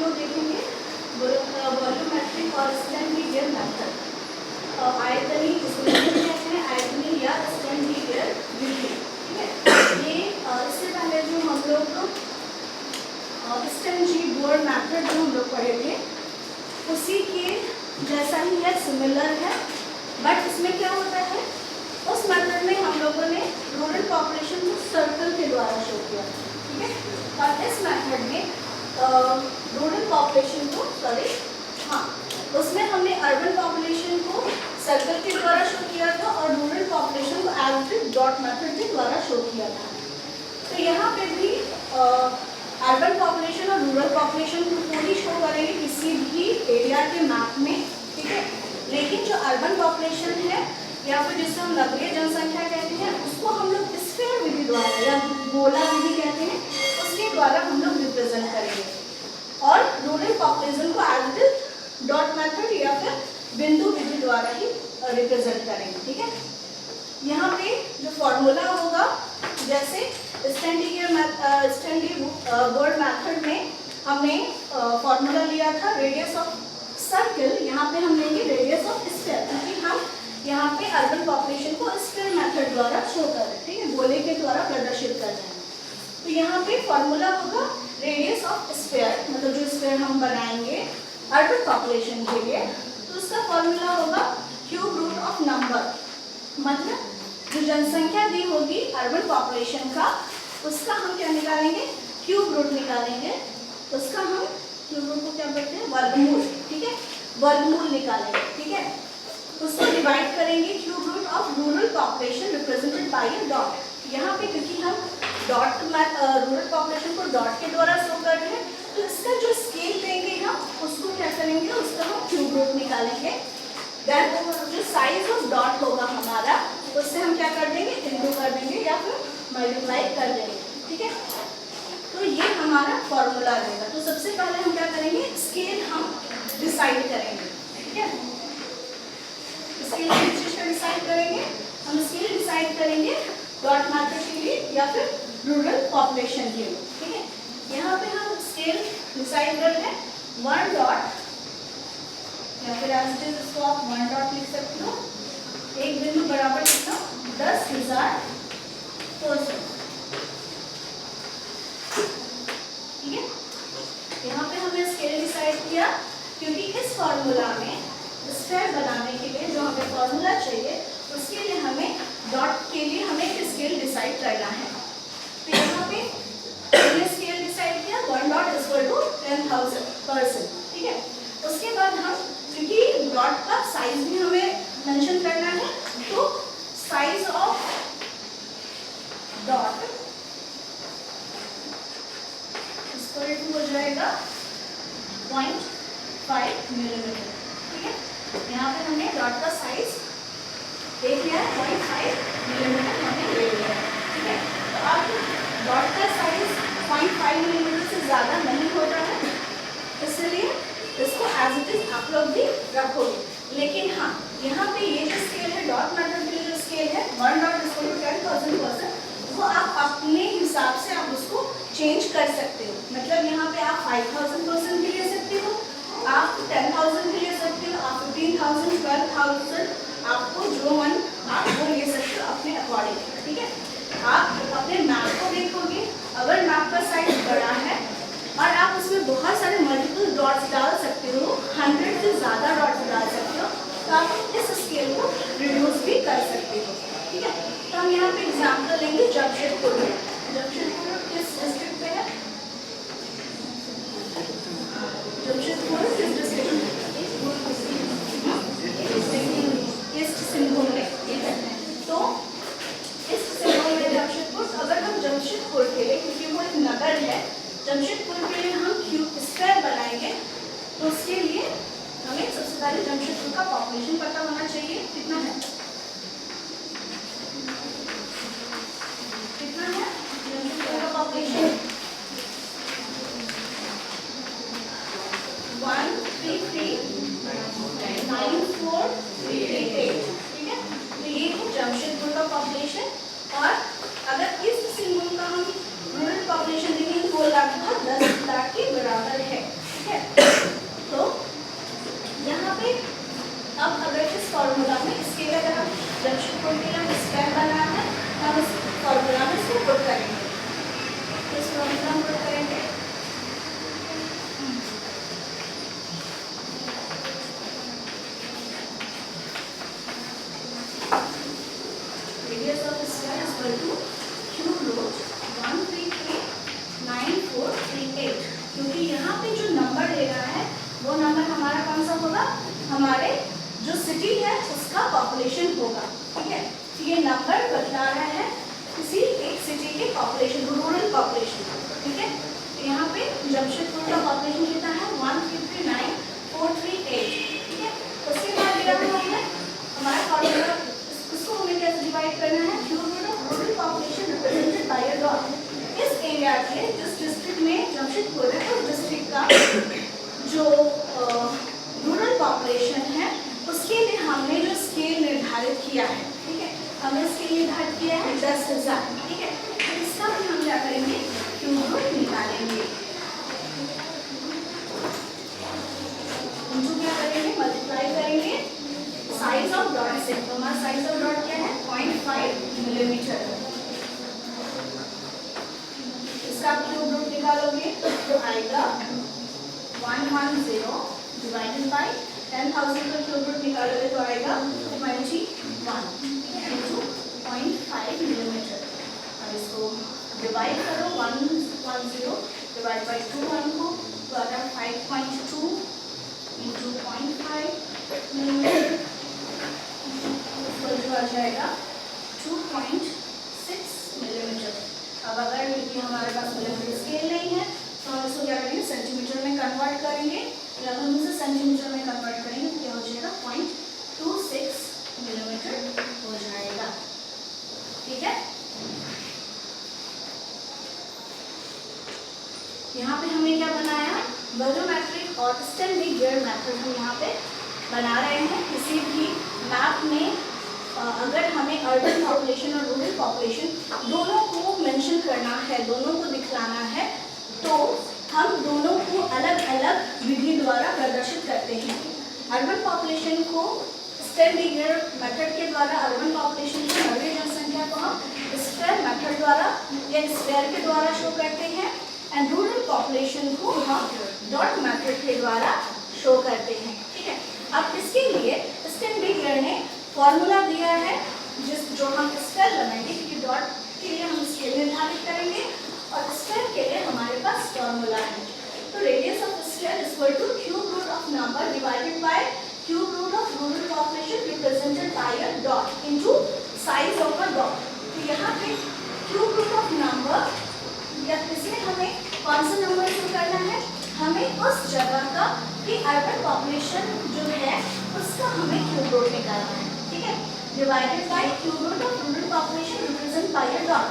लोग देखेंगे वॉल्यूमेट्रिक और स्टैंडर्ड मेथड। आयतनी इसमें कहते हैं आयतनी या स्टैंडर्ड विधि, ठीक है। ये इससे पहले जो हम लोग स्टैंडर्ड मेथड जो हम लोग पढ़े थे उसी के जैसा ही है, सिमिलर है, बट इसमें क्या होता है, उस मेथड में हम लोगों ने रूरल पॉपुलेशन को सर्कल के द्वारा शो किया, ठीक है। और इस मेथड में रूरल पॉपुलेशन को उसमें हमने अर्बन पॉपुलेशन को सर्कल के द्वारा शो किया था और रूरल पॉपुलेशन को एवरेज डॉट मेथड के द्वारा शो किया था। तो यहाँ पे भी अर्बन पॉपुलेशन और रूरल पॉपुलेशन को पूरी शो करेंगे किसी भी एरिया के मैप में, ठीक है। लेकिन जो अर्बन पॉपुलेशन है या फिर जिससे हम नगरीय जनसंख्या कहते हैं उसको हम लोग स्फीयर विधि द्वारा या गोला विधि कहते हैं उसके द्वारा हम लोग रिप्रेजेंट करेंगे और रूरल पॉपुलेशन को एवरेज डॉट मेथड या फिर बिंदु विधि द्वारा ही रिप्रेजेंट करेंगे, ठीक है। यहाँ पे जो फॉर्मूला होगा, जैसे स्टैंडर्ड मेथड में हमने फॉर्मूला लिया था रेडियस ऑफ सर्कल, यहाँ पे हम लेंगे रेडियस ऑफ स्फीयर, क्योंकि हम यहाँ पे अर्बन पॉपुलेशन को स्फीयर मेथड द्वारा शो कर रहे हैं, ठीक है, गोले के द्वारा प्रदर्शित कर रहे हैं। तो यहाँ पे फॉर्मूला होगा रेडियस ऑफ स्फीयर, मतलब जो स्फीयर हम बनाएंगे अर्बन पॉपुलेशन के लिए, तो उसका फॉर्मूला होगा क्यूब रूट ऑफ नंबर, मतलब जो जनसंख्या दी होगी अर्बन पॉपुलेशन का उसका हम क्या निकालेंगे, क्यूब रूट निकालेंगे, उसका हम क्यूब रूट को क्या बोलते हैं, वर्गमूल, ठीक है, वर्गमूल निकालेंगे, ठीक है। उसको डिवाइड करेंगे cube root of rural population represented by a dot. यहाँ पे क्योंकि हम डॉट रूरल पॉपुलेशन को डॉट के द्वारा शो कर रहे हैं तो इसका जो स्केल लेंगे हम उसको क्या करेंगे, उसका हम क्यूब रूट निकालेंगे। देन जो साइज ऑफ डॉट होगा हमारा उससे हम क्या कर देंगे, इंटू कर देंगे या फिर मल्टीप्लाई कर देंगे, ठीक है। तो ये हमारा फॉर्मूला रहेगा। तो सबसे पहले हम क्या करेंगे, स्केल हम डिसाइड करेंगे, ठीक है। स्केल किस चीज का डिसाइड करेंगे, हम स्केल डिसाइड करेंगे डॉट मेथड के लिए या फिर रूरल पॉपुलेशन के लिए, ठीक है। यहाँ पे हम स्केल डिसाइड कर रहे हैं 1 डॉट या फिर एज इट इज इसको आप 1 डॉट लिख सकते हो, एक बिंदु बराबर कितना 10,000 %, ठीक है। यहाँ पे हमने स्केल डिसाइड किया क्योंकि इस फॉर्मूला में स्फीयर बनाने के लिए जो हमें फॉर्मूला चाहिए उसके लिए हमें डॉट के लिए हमें स्केल डिसाइड करना है। तो यहाँ पे हमने स्केल डिसाइड किया 1 डॉट इक्वल टू 10,000 %, ठीक है। उसके बाद हम क्योंकि डॉट का साइज भी हमें मेंशन करना है तो size of dot equal to हो जाएगा 0.5 मिलीमीटर, ठीक है। यहाँ पे हमने डॉट का साइज देख लिया है, 0.5 मिलीमीटर हमने ले लिया है, ठीक है। तो अब डॉट का साइज 0.5 मिलीमीटर से ज़्यादा नहीं हो रहा है, इसलिए इसको एज इट इज आप लोग भी रखोगे। लेकिन हाँ, यहाँ पे ये जो स्केल है डॉट मेथड के लिए जो स्केल है 1 डॉट इक्वल टू 10,000 %, वो आप अपने हिसाब से आप उसको चेंज कर सकते हो। मतलब यहाँ पे आप 5,000 % भी ले सकते हो, आप 10,000 भी ले सकते हो, आप 15,000, 12,000, आपको जो मन आप वो ले सकते हो अपने अकॉर्डिंग, ठीक है। आप अपने मैप को देखोगे, अगर मैप का साइज बड़ा है और आप उसमें बहुत सारे मल्टीपल डॉट्स डाल सकते हो, 100 से ज़्यादा डॉट्स डाल सकते हो, तो आप इस स्केल को रिड्यूस भी कर सकते हो, ठीक है। तो हम यहाँ पे एग्जाम्पल लेंगे जमशेदपुर में। जमशेदपुर किस डिस्ट्रिक्ट में है, जमशेदपुर किस डिस्ट्रिक्ट में, ईस्ट सिंहभूम में, ठीक है। तो ईस्ट सिंहभूम में जमशेदपुर, अगर हम जमशेदपुर के लिए, क्योंकि वो एक नगर है, जमशेदपुर के लिए हम स्फीयर बनाएंगे तो उसके लिए हमें सबसे पहले जमशेदपुर का पॉपुलेशन पता होना चाहिए, कितना है जमशेदपुर का पॉपुलेशन 133,9438, ठीक है। तो ये है जमशेदपुर का पॉपुलेशन। और अगर ईस्ट सिंहभूम का हम रूरल पॉपुलेशन देखेंगे वो लगभग 10 लाख के बराबर है, ठीक है। सिटी है उसका पॉपुलेशन होगा, ठीक है। ये नंबर बता रहा है किसी एक सिटी के पॉपुलेशन, रूरल पॉपुलेशन, ठीक है। तो यहाँ पे जमशेदपुर का पॉपुलेशन कितना है 1,339,438, ठीक है। उसके बाद दिया हुआ है हमारा फॉर्मूला, इसको हमें कैसे डिवाइड करना है, cube root of rural population represented by a dot. इस एरिया के जिस डिस्ट्रिक्ट में जमशेदपुर है उस डिस्ट्रिक्ट का जो रूरल पॉपुलेशन है उसके लिए हमने जो स्केल निर्धारित किया है, ठीक है, हमने स्केल निर्धारित किया है 10,000, ठीक है। तो इसका भी हम क्या करेंगे, क्यूब रूट निकालेंगे, इनटू क्या करेंगे, मल्टीप्लाई करेंगे साइज ऑफ डॉट से। तो हमारा साइज ऑफ डॉट क्या है 0.5 मिलीमीटर। इसका क्यूब रूट निकालोगे तो आएगा 110 डिवाइडेड बाय 10,000 का क्यूब रूट निकालोगे तो आएगा 21 इंटू 0.5 मिलीमीटर। अब इसको डिवाइड करो 110 डिवाइड बाय 2 को तो आता है 5.2 इंटू 0.5 मिलीमीटर, जो आ जाएगा 2.6 मिलीमीटर। अब अगर ये हमारे पास मिलीमीटर स्केल नहीं है तो हम इसको क्या करेंगे, सेंटीमीटर में कन्वर्ट करेंगे। जब हम इसे सेंटीमीटर में कन्वर्ट करेंगे तो क्या हो जाएगा 0.26 मिलीमीटर हो जाएगा, ठीक है। यहाँ पे हमने क्या बनाया, वॉल्यूमेट्रिक और स्टैंडिंग गियर मेथड हम यहाँ पे बना रहे हैं। किसी भी मैप में अगर हमें अर्बन पॉपुलेशन और रूरल पॉपुलेशन दोनों को मेंशन करना है, दोनों को दिखलाना है, तो हम दोनों को अलग अलग विधि द्वारा प्रदर्शित करते हैं। अर्बन पॉपुलेशन को स्टैंडिंग मेथड के द्वारा, अर्बन पॉपुलेशन की नगरीय जनसंख्या को हम स्क्वायर मेथड द्वारा या स्क्वायर के द्वारा शो करते हैं, एंड रूरल पॉपुलेशन को हम डॉट मेथड के द्वारा शो करते हैं, ठीक है। अब इसके लिए स्टैंडिंग ने फॉर्मूला दिया है जो हम स्क्वायर बनाएंगे, क्योंकि डॉट के लिए हम स्केल निर्धारित करेंगे और स्क्वायर के लिए हमारे पास फॉर्मूला है। तो radius of square equal to cube root of number divided by cube root of rural population represented by a dot into size of a dot. तो यहाँ पे क्यूब रूट ऑफ नंबर, या इसमें हमें कौन सा नंबर शो करना है, हमें उस जगह का कि अर्बन पॉपुलेशन जो है उसका हमें क्यूब रूट निकालना है, ठीक है, divided by cube root of rural population represented by a dot.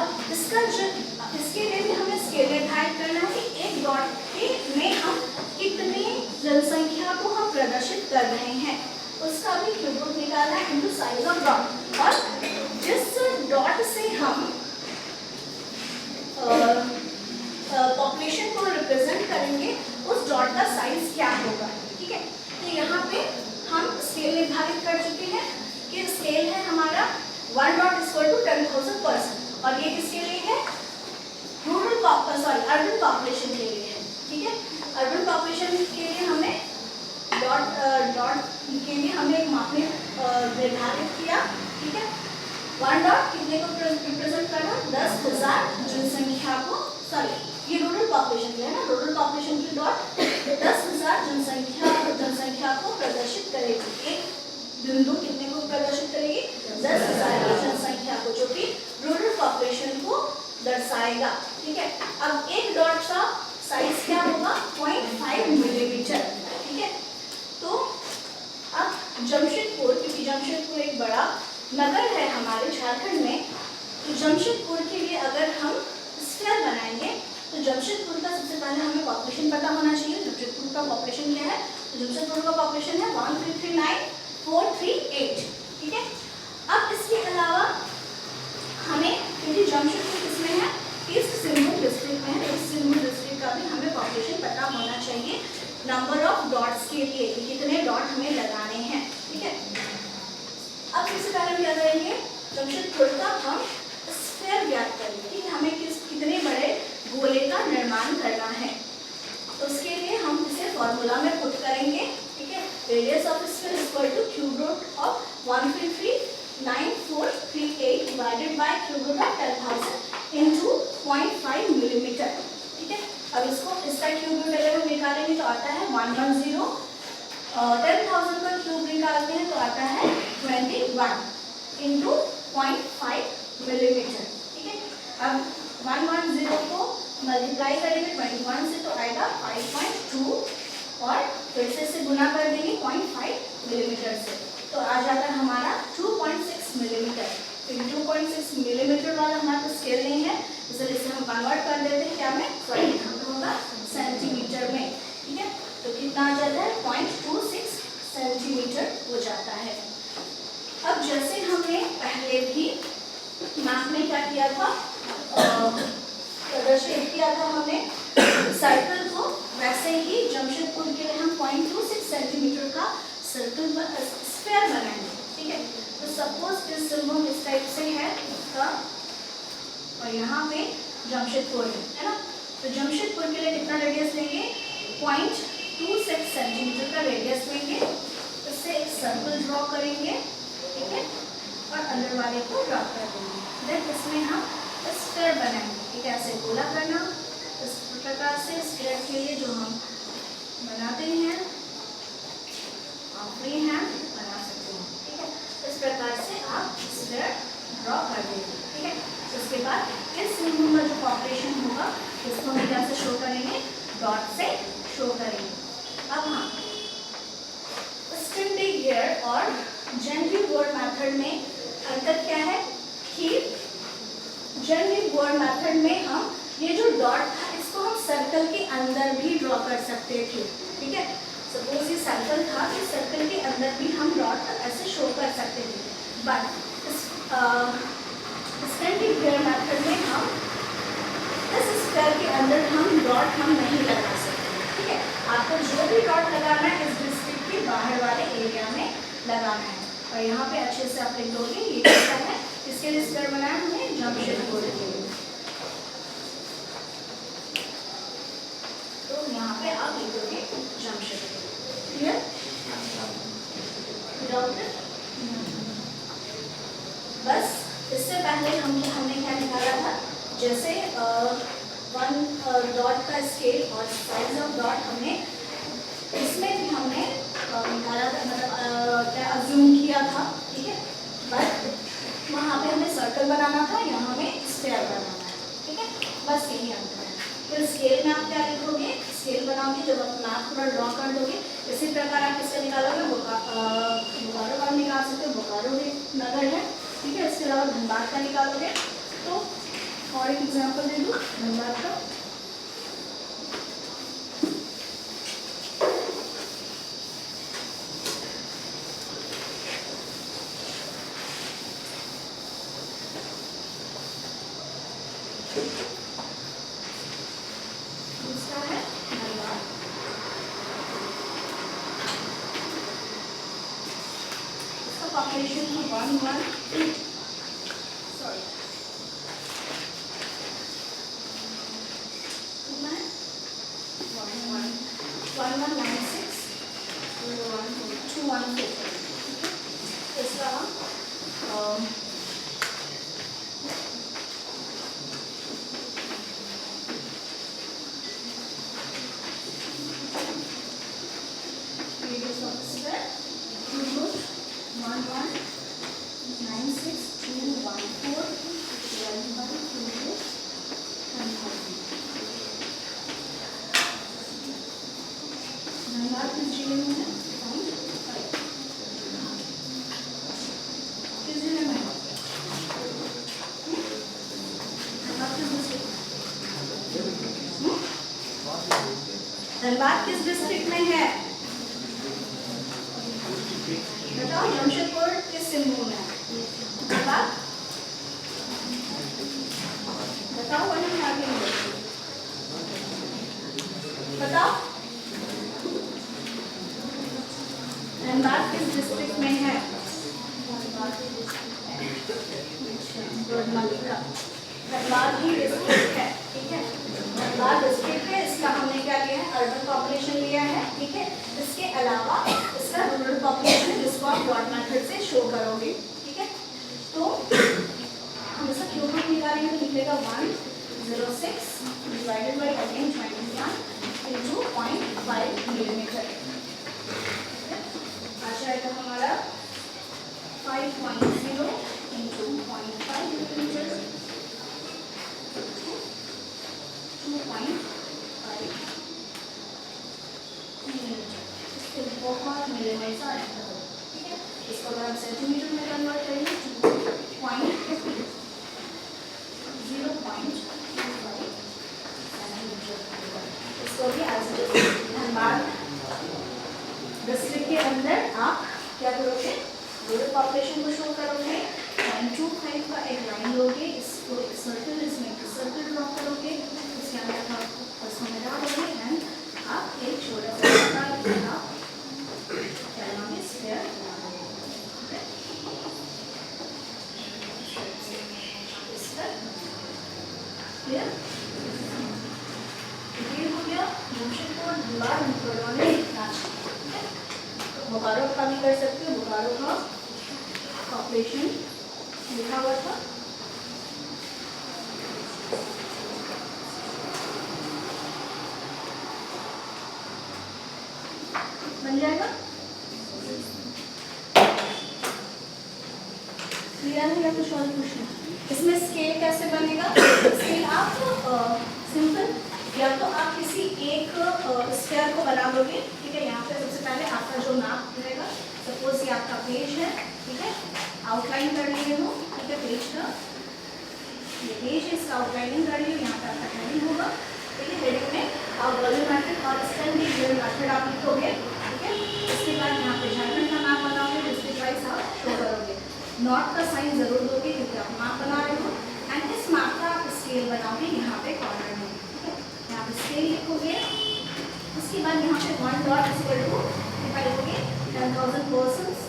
अब इसके लिए भी हमें स्केल निर्धारित करना है कि एक डॉट में हम कितनी जनसंख्या को हम प्रदर्शित कर रहे हैं, उसका भी क्यूब रूट निकालना है इनटू साइज ऑफ डॉट। और जिस डॉट से हम पॉपुलेशन को रिप्रेजेंट करेंगे उस डॉट का साइज क्या होगा, ठीक है। तो यहाँ पे हम स्केल निर्धारित कर चुके हैं कि स्केल है हमारा 1 डॉट इक्वल टू 10,000 पर्सन, और ये किसके लिए है, अर्बन पॉपुलेशन के लिए है, ठीक है। अर्बन पॉपुलेशन के लिए हमें डॉट के लिए हमने एक मापने निर्धारित किया, ठीक है। 1 डॉट कितने को रिप्रेजेंट करना, 10,000 जनसंख्या को, सॉरी ये रूरल पॉपुलेशन के है ना, रूरल पॉपुलेशन की डॉट 10,000 जनसंख्या को प्रदर्शित करेगी। एक बिंदु कितने को प्रदर्शित करेगी, 10,000 की जनसंख्या को, जो कि रूरल पॉपुलेशन को दर्शाएगा, ठीक है। अब एक डॉट का साइज क्या होगा 0.5 मिलीमीटर, ठीक है। तो अब जमशेदपुर, क्योंकि जमशेदपुर एक बड़ा नगर है हमारे झारखंड में, तो जमशेदपुर के लिए अगर हम स्क्वायर बनाएंगे तो जमशेदपुर का सबसे पहले हमें पॉपुलेशन पता होना चाहिए। जमशेदपुर का पॉपुलेशन क्या है, तो जमशेदपुर का पॉपुलेशन है 1,339,438, ठीक है। अब इसके अलावा हमें, क्योंकि जमशेदपुर किसमें है, ईस्ट सिंहभूम डिस्ट्रिक्ट में है, ईस्ट सिंहभूम डिस्ट्रिक्ट का भी हमें पॉपुलेशन पता होना चाहिए नंबर ऑफ डॉट्स के लिए, कितने डॉट हमें लगाने हैं, ठीक है। अब सबसे पहले हम क्या करेंगे, जमशेदपुर का हम स्क्वायर ज्ञात करेंगे कि हमें कितने बड़े गोले का निर्माण करना है। तो उसके लिए हम इसे फॉर्मूला में पुट करेंगे, ठीक है। Radius of square equal to cube root of 1,339,438 divided by cube root of 10,000 into 0.5 millimetre, ठीक है। अब इसको इसका क्यूब रूट अगर हम निकालेंगे तो आता है 110 10,000 का क्यूब निकालते हैं तो आता है 21 इंटू 0.5 मिलीमीटर। ठीक है, अब 110 को मल्टीप्लाई करेंगे 21 से तो आएगा 5.2 और फिर से इसे गुना कर देंगे 0.5 मिलीमीटर से तो आ जाता है हमारा 2.6 मिलीमीटर। तो 2.6 मिलीमीटर वाला हमारा तो स्केल नहीं है, इसलिए इसे हम कन्वर्ट कर देते हैं क्या में, सॉरी यहाँ पे होगा सेंटीमीटर में। ठीक है, तो कितना आ जाता है 0.26 सेंटीमीटर हो जाता है। अब जैसे हमने पहले भी मैथ में क्या किया था, प्रदर्शित किया था हमने सर्कल को, वैसे ही जमशेदपुर के लिए हम 0.26 सेंटीमीटर का सर्कल स्फीयर बनाएंगे। ठीक है, तो सपोज इस सिंबल इस टाइप से है का और यहाँ पे जमशेदपुर है ना, तो जमशेदपुर के लिए कितना रेडियस लेंगे 0.26 सेंटीमीटर का रेडियस लेंगे, इससे एक सर्कल ड्रॉ करेंगे। ठीक है, और अंदर वाले को ड्रॉ कर देंगे, देन इसमें हम स्फीयर बनाएंगे। ठीक है, ऐसे गोला करना, इस प्रकार से स्फीयर के लिए जो हम बनाते हैं आप फ्री हैंड बना सकते हैं। ठीक है, इस प्रकार से आप स्फीयर ड्रॉ कर देंगे। ठीक है, उसके बाद इस सिंबल का जो ऑपरेशन होगा उसको हम कैसे शो करेंगे, डॉट से शो करेंगे। अब हाँ, स्टैंडिंग गियर और जेनरिक वर्ड मेथड में अंतर क्या है कि जेनरिक वर्ड मेथड में हम ये जो डॉट था इसको हम सर्कल के अंदर भी ड्रॉ कर सकते थे। ठीक है, सपोज ये सर्कल था तो सर्कल के अंदर भी हम डॉट ऐसे शो कर सकते थे, बट स्टैंडिंग गियर मेथड में हम इस स्फीयर के अंदर हम डॉट हम नहीं लगा सकते। ठीक है, आपको जो भी डॉट लगाना है इस डिस्ट्रिक्ट के बाहर वाले एरिया में लगाना है। और यहाँ पे अच्छे से आप लिख दोगे ये कैसा है, इसके लिए स्फीयर बनाया हमने जमशेदपुर के लिए, तो यहाँ पे आप लिख दोगे जमशेदपुर। क्लियर? बस इससे पहले हमने क्या निकाला था, जैसे 1 डॉट का स्केल और साइज ऑफ डॉट हमने इसमें भी हमने निकाला था, मतलब क्या अज्यूम किया था। ठीक है, बट वहाँ पे हमें सर्कल बनाना था, यहाँ में स्फीयर बनाना है। ठीक है, बस यही अंतर है। फिर स्केल में आप क्या लिखोगे, स्केल बनाओगे जब आप मैप पूरा ड्रॉ कर दोगे, इसी प्रकार आप किससे निकालोगे, बोकारो का निकाल सकते हो, बोकारो नगर है। ठीक है, इसके अलावा धनबाद का निकालोगे, तो और एक एग्जाम्पल दे दूँ धनबाद का। Population of 1196 2114। इसका धनबाद किस डिस्ट्रिक्ट में है बताओ, जमशेदपुर किस सिंबू में है, धनबाद बताओ, वही आगे बताओ, धनबाद किस डिस्ट्रिक्ट में है, धनबाद ही डिस्ट्रिक्ट है। ठीक है, धनबाद डिस्ट्रिक्ट है, इसका हमने क्या लिया है, अर्बन पॉपुलेशन लिया है। ठीक है, इसके अलावा इसका रूरल पॉपुलेशन जिसको आप डॉट मेथड से शो करोगे। ठीक है, तो हम इसका क्यूब रूट निकालेंगे तो निकलेगा 106 divided by again 21 into 0.5 millimetre. बहुत मिलीमीटर सा रहता है, ठीक है। इसको अगर हम सेंटीमीटर में कन्वर्ट करेंगे 0.25 सेंटीमीटर, इसको भी एज धनबाद डिस्ट्रिक्ट के अंदर आप क्या करोगे, रूरल पॉपुलेशन को शो करोगे, 0.25 का एक लाइन लोगे, इसको एक सर्कल, इसमें एक सर्कल ड्रॉ करोगे, उसके अंदर आप उसको मिला दोगे एंड आप एक छोटा सा क्या बनाओगे, स्फीयर बनाओगे। क्लियर? ये हो गया जमशेदपुर दीवार उन्होंने लिखना चाहिए। बोकारो का भी कर सकते हो, बोकारो का पॉपुलेशन लिखा हुआ था, बन जाएगा। क्लियर है या कुछ और पूछना? इसमें स्केल कैसे बनेगा? स्केल आप सिंपल या तो आप किसी एक स्फीयर को बना दोगे, ठीक है। यहाँ पे सबसे पहले आपका जो नाप रहेगा, सपोज ये आपका पेज है, ठीक है, आउटलाइन कर लिए हो, ठीक है, पेज का ये पेज है, इसका आउटलाइनिंग कर लियो, यहाँ पे आपका हेडिंग होगा, ठीक है। हेडिंग में आप वॉल्यूम मेथड और स्टैंडिंग मेथड आप लिखोगे, ठीक है। इसके बाद यहाँ पे झारखंड का मैप बनाओगे, डिस्ट्रिक्ट वाइज आप शो करोगे, नॉट का साइन जरूर दोगे क्योंकि आप मैप बना रहे हो, एंड इस मैप का आप स्केल बनाओगे यहाँ पे कॉर्नर में, ठीक है। यहाँ पे स्केल लिखोगे, उसके बाद यहाँ पे 1 डॉट इक्वल टू लिखोगे 10,000 पर्सन्स,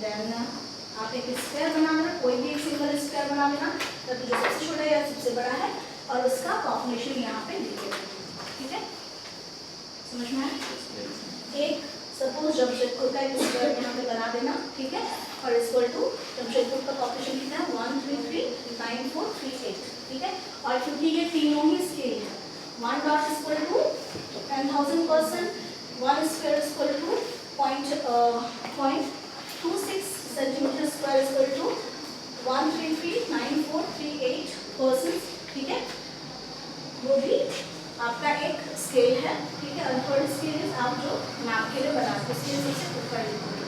देन आप एक स्क्वायर बनाना, कोई भी एक सिंगल स्क्वायर बना लेना, तब जो सबसे छोटा या सबसे बड़ा है और उसका पॉपुलेशन यहाँ पे लिख देना, ठीक है। समझ में आया? एक सपोज जमशेदपुर का एक स्क्वायर यहाँ पे बना देना, ठीक है, और इक्वल टू जमशेदपुर का पॉपुलेशन कितना है 1339438, ठीक है। और क्योंकि ये तीनों ही स्केल है, 1 dot equal to 10,000 person, 1 square equal to 0.26 centimetre square equal to 1339438 person, ठीक है। वो भी आपका एक स्केल है, ठीक है। और थर्ड स्केल आप जो मैप के लिए बनाते हो, स्केल सबसे ऊपर लिखोगे।